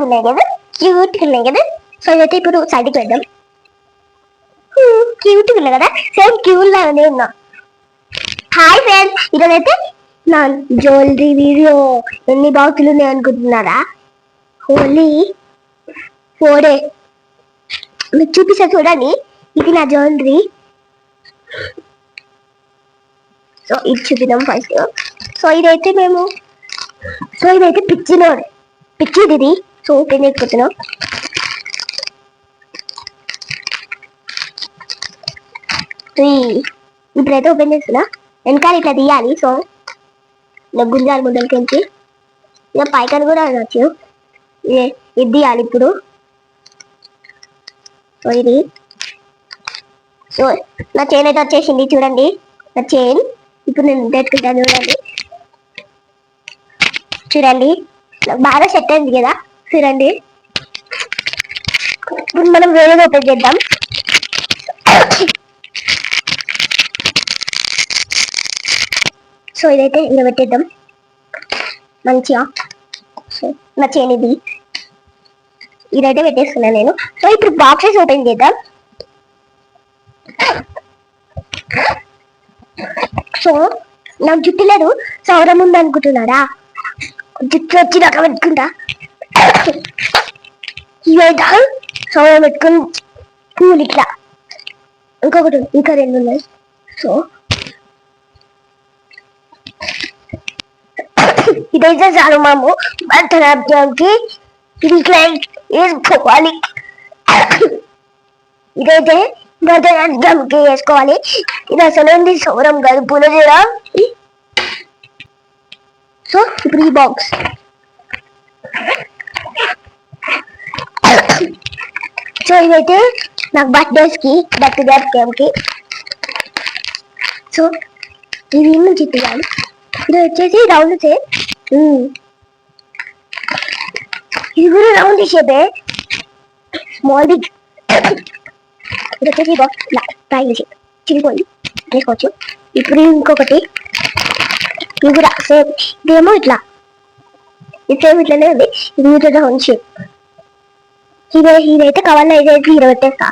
ఉన్నాయి కదా, క్యూట్గా ఉన్నాయి కదా. సో ఇదైతే ఇప్పుడు సైడ్కి వెళ్దాం. క్యూట్గా ఉన్నాయి కదా, సేమ్ క్యూట్ లాగానే ఉన్నా. హాయ్ ఫ్రెండ్స్, ఈరోజైతే నా జ్యువెలరీ వీడియో. ఎన్ని బాక్సులు ఉన్నాయి అనుకుంటున్నారా? ఓన్లీ 4 మీకు చూపిస్తా చూడండి. ఇది నా జ్యువెలరీ. సో ఇది చూపిద్దాం ఫస్ట్. సో ఇదైతే పిచ్చిది. సో ఓపెన్ చేసుకుంటున్నాం. ఇప్పుడైతే ఓపెన్ చేస్తున్నా. వెనకాల ఇట్లా తీయాలి. సో ఇలా గుంజాలి ముందరికి, ఇలా పైకని కూడా అనొచ్చు. ఇది తీయాలి ఇప్పుడు. సో ఇది సో నా చైన్ అయితే వచ్చేసింది చూడండి. నా చైన్ ఇప్పుడు నేను పెట్టుకుంటాను చూడండి. నాకు బాగా సెట్ అయింది కదా చూడండి. ఇప్పుడు మనం వేరేది ఓపెన్ చేద్దాం. సో ఇదైతే ఇలా పెట్టేద్దాం మంచిగా. సో నా చైన్ ఇదైతే పెట్టేస్తున్నాను నేను. సో ఇప్పుడు బాక్సెస్ ఓపెన్ చేద్దాం. సో నాకు జుట్టు లేదు, సౌరం ఉంది అనుకుంటున్నారా? జుట్టు వచ్చి నాకు పెట్టుకుంటా. ఇవైతే సౌరం పెట్టుకుని పూలు ఇట్లా. ఇంకొకటి ఇంకా 2 ఉన్నాయి. సో ఇదైతే చాలు మాము భరతనాట్యంకి. ఇది ఇట్లా వేసుకోవాలి. ఇదైతే భరతనాట్యంకి వేసుకోవాలి. ఇది అసలు ఏంటి సౌరం కాదు, పూలజీర. సో ఇప్పుడు ఈ బాక్స్. సో ఇదైతే నాకు బర్త్డేకి. సో ఇది నుంచి తినాలి. ఇది వచ్చేసి రౌండ్ షేప్. ఇది కూడా రౌండ్ షేపే, స్మాల్ బిగ్. ఇది వచ్చేసి ట్రయాంగిల్ షేప్, చిరిగిపోయి వేసుకోవచ్చు. ఇప్పుడు ఇంకొకటి, ఇది కూడా సేమ్. ఇదేమో ఇట్లా, ఇది సేమ్ ఇట్లానే ఉంది. ఇది కూడా రౌండ్ షేప్. ఇదైతే కవర్లో ఇదైతే హీరో పెట్టేస్తా.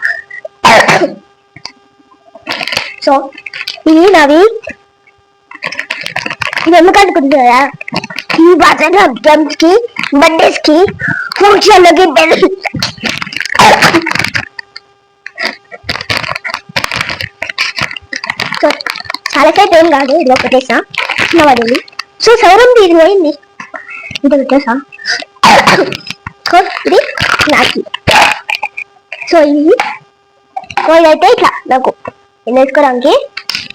సో ఇవి నావి. ఇది ఎందుకు అనుకుంటున్నారా? ఈ బర్త్డేస్ కి, బర్త్డేస్ కి, ఫంక్షన్లకి సో చాలా సేపు ఏం కాదు, ఇది ఒకటేసా చిన్నవాడి. సో సౌరం ఇది పోయింది, ఇది పెట్టేసా. ఇది నాకి. సో ఇదైతే ఇట్లా నాకు వేసుకోవడానికి.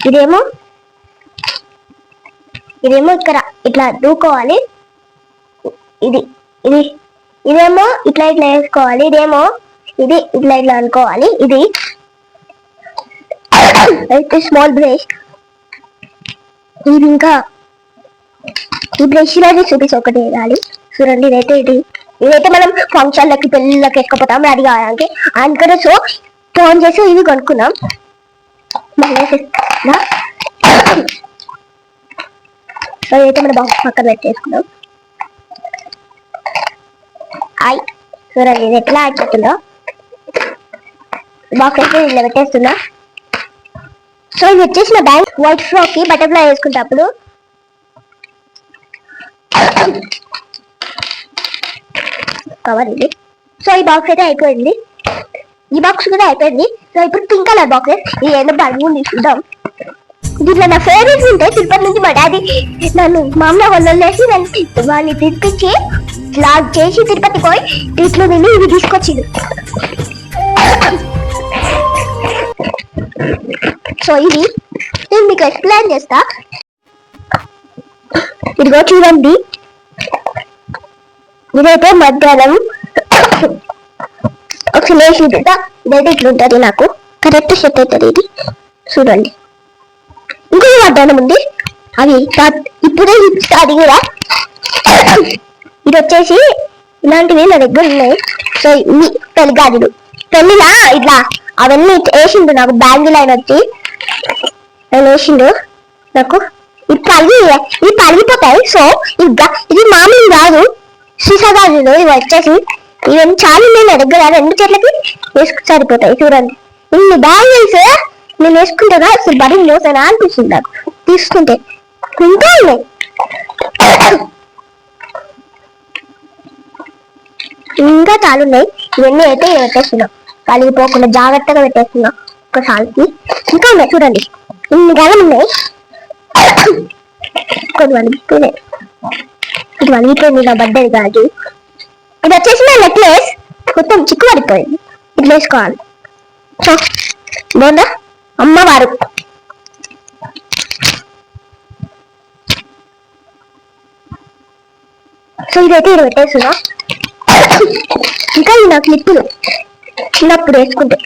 ఇదేమో ఇక్కడ ఇట్లా దూకోవాలి. ఇదేమో ఇట్లా వేసుకోవాలి. ఇదేమో ఇట్లా అనుకోవాలి. ఇది అయితే స్మాల్ బ్రష్. ఇది ఇంకా ఈ బ్రష్ అనేది చూపిస్తే ఒకటి వేయాలి చూడండి. ఇదైతే మనం ఫంక్షన్లకి, పెళ్ళిళ్ళకి ఎక్కపోతాం రెడీ కావడానికి. అందుకనే సో ఫోన్ చేసి ఇవి కొనుక్కున్నాం. సో అయితే మన బాక్స్ పక్కన పెట్టేసుకున్నాం. చూడండి ఇది ఎట్లా అయిపోతుందో. బాక్స్ అయితే ఇలా పెట్టేస్తున్నా. సో ఇది వచ్చేసి నా బ్యాంక్ వైట్ ఫ్రాక్ కి బటర్ఫ్లై వేసుకుంటా అప్పుడు. కవర్ ఇది. సో ఈ బాక్స్ అయితే అయిపోయింది. ఈ బాక్స్ కూడా అయిపోయింది. సో ఇప్పుడు పింక్ కలర్ బాక్స్. ఇది ఏదో బరువు చూద్దాం. దీంట్లో నా ఫేవరెట్స్ ఉంటాయి. తిరుపతి నుంచి మా డాడీ నన్ను మా అమ్మ వదిలేసి వాడిని తిప్పించి లాగ్ చేసి తిరుపతి పోయి ఇట్లు తిని ఇవి తీసుకొచ్చింది. సో ఇది నేను మీకు ఎక్స్ప్లెయిన్ చేస్తా. ఇదిగో చూడండి, ఇదైతే మధ్యాహ్నం ఒకసారి లేచి ఇదైతే ఇట్లుంటది. నాకు కరెక్ట్ సెట్ అవుతుంది ఇది చూడండి. ఇంకొక మధ్యాహ్నం ఉంది, అవి ఇప్పుడే అది కూడా. ఇది వచ్చేసి ఇలాంటివి నా దగ్గర ఉన్నాయి. సో పెళ్లి గాజులు, పెళ్లిలా ఇట్లా అవన్నీ వేసిండు నాకు. బ్యాంగిల్ ఆయన వచ్చి వేసిండు నాకు. ఇది పలిగిపోతాయి. సో ఇది మామూలు కాదు, సీసా గాజులు. ఇవి వచ్చేసి ఇవన్నీ చాలా ఉన్నాయి నా దగ్గర, 2 చెట్లకి వేసుకు సరిపోతాయి. చూడండి ఇన్ని బ్యాంగిల్స్ నేను వేసుకుంటాగా అసలు బరీ మోసానా అనిపిస్తుంది నాకు తీసుకుంటే. ఇంకా ఉన్నాయి, ఇంకా చాలా ఉన్నాయి. ఇవన్నీ అయితే పెట్టేస్తున్నాం, కలిగిపోకుండా జాగ్రత్తగా పెట్టేస్తున్నాం ఒకసారికి. ఇంకా ఉన్నాయి చూడండి, ఇన్ని గలం ఉన్నాయి. కొన్ని వలిగిపోయినాయి, ఇది వలిగిపోయింది నా బర్త్డే కాదు. ఇది వచ్చేసి నా నెక్లెస్ మొత్తం చిక్కు పడిపోయింది, ఇట్లా వేసుకోవాలి. సో బాగుందా అమ్మవారు. సో ఇదైతే ఇది పెట్టేస్తున్నా. ఇంకా ఇది నా క్లిప్పులు చిన్నప్పుడు వేసుకుంటే,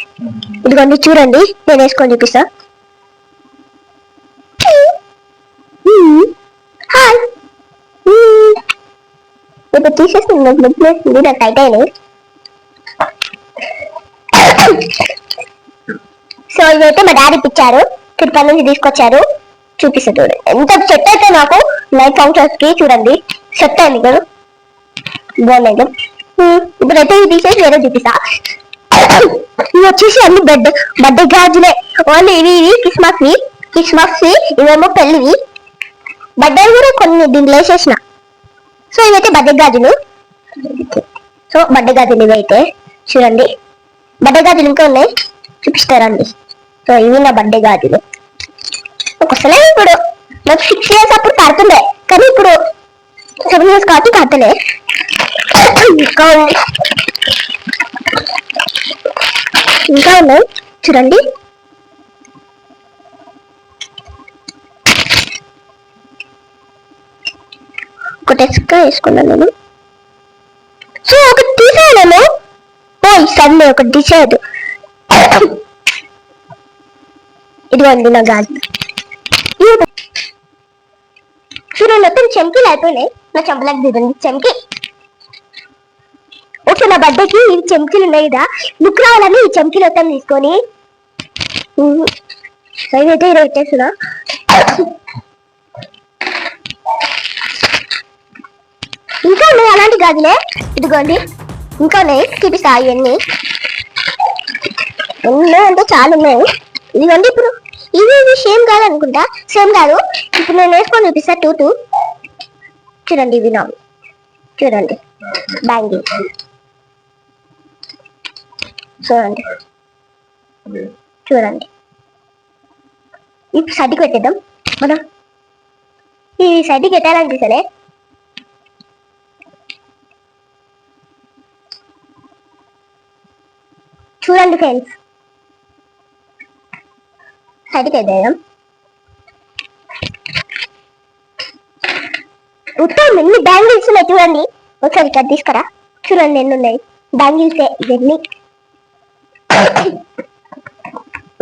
ఇదిగోండి చూడండి నేను వేసుకొని చూపిస్తా. హాయ్, ఇప్పుడు తీసేస్తుంది నాకు నెక్లెస్, నాకు టైట్ అయినాయి. సో ఇదైతే మా డాడీ ఇప్పించారు, తిరుపతి నుంచి తీసుకొచ్చారు. చూపిస్తా చూడండి ఎంత సెట్ అయితే నాకు నైట్ ఫంక్షన్స్ కి. చూడండి సెట్ అయింది కదా, బాగున్నాయి కదా. ఇప్పుడైతే ఇది తీసేసి వేరే చూపిస్తా. ఇవి వచ్చేసి అన్ని బర్త్డే గాజులే, ఓన్లీ ఇవి క్రిస్మస్ ఇవేమో పెళ్ళివి. బర్త్డే కూడా కొన్ని దీంట్లో వేసేసిన. సో ఇవైతే బర్త్డే గాజులు. సో బర్త్డే గాజులు ఇవి అయితే చూడండి, బర్త్డే గాజులు ఇంకా ఉన్నాయి చూపిస్తారండి. సో ఇవి నా బర్త్డే గాజులు. ఒకసారి ఇప్పుడు నాకు 6 years అప్పుడు కడుతుండే, కానీ ఇప్పుడు 7 years కాబట్టి కడతలే. ఇంకా ఉన్నాయి చూడండి. ఒక టెస్ట్గా వేసుకున్నాను నేను. సో ఒకటి తీసాను, సర్లే ఒకటి తీసేయదు. ఇదిగోండి నా గాజు. చూడండి మొత్తం చెంకీలు అయిపోయినాయి నా చెంపలకు. దిగండి చెంకి. ఓకే నా బర్త్డేకి ఇవి చెంకీలు ఉన్నాయి కదా, లుక్ రావాలని ఈ చెంకీలు మొత్తం తీసుకొని అయితే ఇలా పెట్టేస్తున్నా. ఇంకా ఉన్నాయి అలాంటి గాజులే, ఇదిగోండి ఇంకా ఉన్నాయి చూపిస్తా. ఇవన్నీ ఎన్నో అంటే చాలా ఉన్నాయి. ఇదిగోండి ఇప్పుడు ఇవి సేమ్ కాదు అనుకుంటా, సేమ్ కాదు. ఇప్పుడు నేను వేసుకొని చూపిస్తా. 2 చూడండి, ఇవి నా చూడండి బ్యాంగిల్ చూడండి. చూడండి ఇప్పుడు సైడ్కి పెట్టేద్దాం మనం. ఈ సైడ్కి పెట్టాలంటే సరే చూడండి ఫ్రెండ్స్, సైడ్కి వేద్దాం. మొత్తం ఎన్ని బ్యాంగిల్స్ ఉన్నాయి చూడండి. ఒకసారి ఇక్కడ తీసుకురా, చూడండి ఎన్ని ఉన్నాయి బ్యాంగిల్స్ ఇవన్నీ.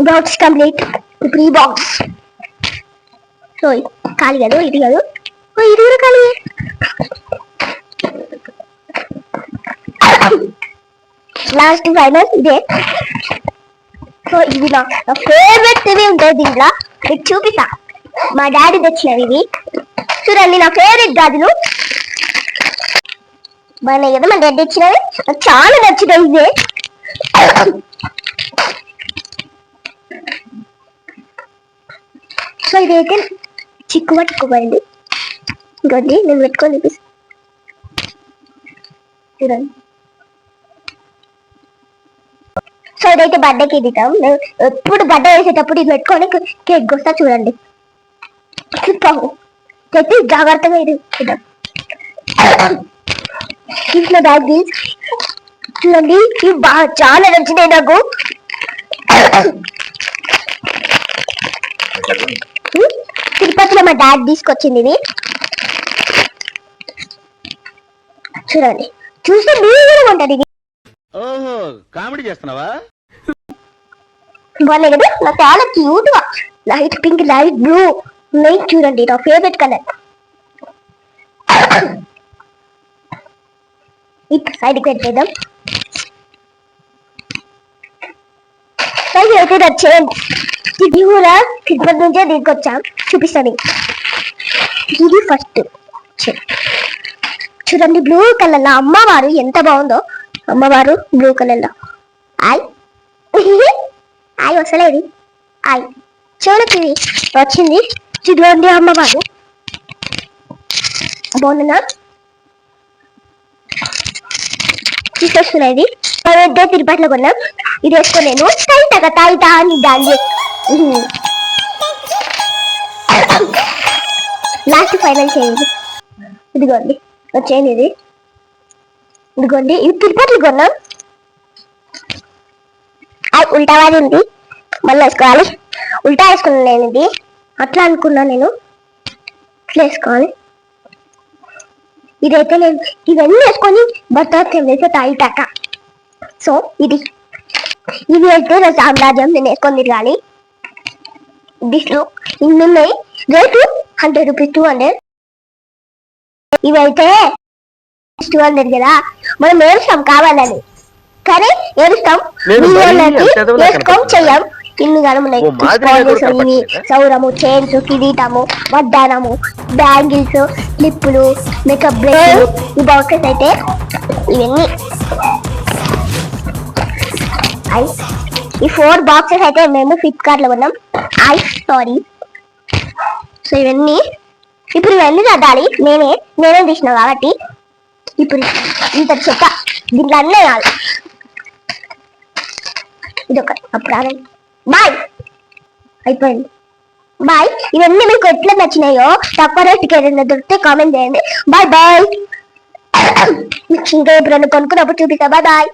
Box complete, pre box. So ఖాళీ కాదు, ఇది కాదు, ఇది కూడా ఖాళీ. లాస్ట్ ఫైనల్ ఇదే. సో ఇవి నా ఫేవరెట్ ఇవి ఉంటాయి దీంట్లో, మీకు చూపిస్తా. మా డాడీ తెచ్చినవి ఇవి చూడండి, నా ఫేవరెట్ గాజులు. బాగున్నాయి కదా మా డాడీ తెచ్చినవి, నాకు చాలా నచ్చినాయి ఇవే. సో ఇదైతే చిక్కు పట్టుకోపోయింది. ఇంకోటి నేను పెట్టుకొని చూపిస్తాను చూడండి. సో ఇదైతే బర్త్డేకి ఇద్దాం. ఎప్పుడు బర్త్డే వేసేటప్పుడు ఇది పెట్టుకొని కేక్ వస్తా చూడండి. చెప్పి జాగ్రత్తగా ఇది ఇద్దాం. ఇంట్లో బ్యాగ్ చూడండి, ఇవి బాగా చాలా నచ్చినాయి నాకు. తిరుపతిలో మా డాడీ తీసుకొచ్చింది ఇవి. చూడండి, చూస్తే మీరు కూడా ఉంటుంది ఇది. ఓహో కామెడీ చేస్తున్నావా? బాగున్నాయి కదా, నాకు చాలా క్యూట్ గా లైట్ పింక్, లైట్ బ్లూ ఉన్నాయి. చూడండి నా ఫేవరెట్ కలర్. ఇప్పుడు సైడ్కి పెట్టేద్దాం. సైడ్ అయితే వచ్చేయండి. ఇది కూడా తిరుపతి నుంచే తీసుకొచ్చాం, చూపిస్తాను. ఇది ఫస్ట్ చూడండి, బ్లూ కలర్ లో అమ్మవారు ఎంత బాగుందో అమ్మవారు బ్లూ కలర్ లో ఐ ఐ వస్తలేదు ఐ చూడకి వచ్చింది ఇదిగోండి అమ్మవారు బాగుందా తీసుకొస్తున్నది తిరుపతిలో కొన్నాం ఇది వేసుకోలేను తాయితా తాయితా అని దాన్ని లాస్ట్ ఫైనల్ చేయండి ఇదిగోండి వచ్చేయండి ఇది ఇదిగోండి ఇది తిరుపతిలో కొన్నాం ఉల్టా వాడి ఉంది మళ్ళీ వేసుకోవాలి ఉల్టా వేసుకున్నాను నేను ఇది అట్లా అనుకున్నా నేను ఇట్లా వేసుకోవాలి ఇదైతే నేను ఇవన్నీ వేసుకొని భర్తృత్వం వేసే తాయితాక సో ఇది అయితే నా సామ్రాజ్యం నేను వేసుకొని తిరగాలి డిష్లు ఇన్ని ఉన్నాయి రేటు 100 రూపీస్ 200 ఇవైతే 200 కదా మనం ఏడుస్తాం కావాలని కానీ ఏడుస్తాం వేసుకోం చెయ్యం ఇన్ని గణమున్నాయి ఇవి సౌరము చైన్స్ కిరీటము వడ్డానము బ్యాంగిల్స్ క్లిప్పులు మేకప్ బ్రష్ ఈ బాక్సెస్ అయితే ఇవన్నీ ఈ 4 బాక్సెస్ అయితే మేము ఫ్లిప్కార్ట్ లో కొన్నాం సారీ సో ఇవన్నీ ఇప్పుడు ఇవన్నీ చదవాలి నేనే తీసిన కాబట్టి ఇప్పుడు ఇంత చెత్త దీంట్లో అన్నీ వేయాలి ఇది ఒకటి అప్పుడు బాయ్ అయిపోయింది బాయ్ ఇవన్నీ మీకు ఎట్లా నచ్చినాయో తక్కువ రేటుకి ఏదైనా దొరికితే కామెంట్ చేయండి బాయ్ బాయ్ ఇంకా ఎప్పుడైనా కొనుక్కున్నప్పుడు చూపిస్తా బాయ్ బాయ్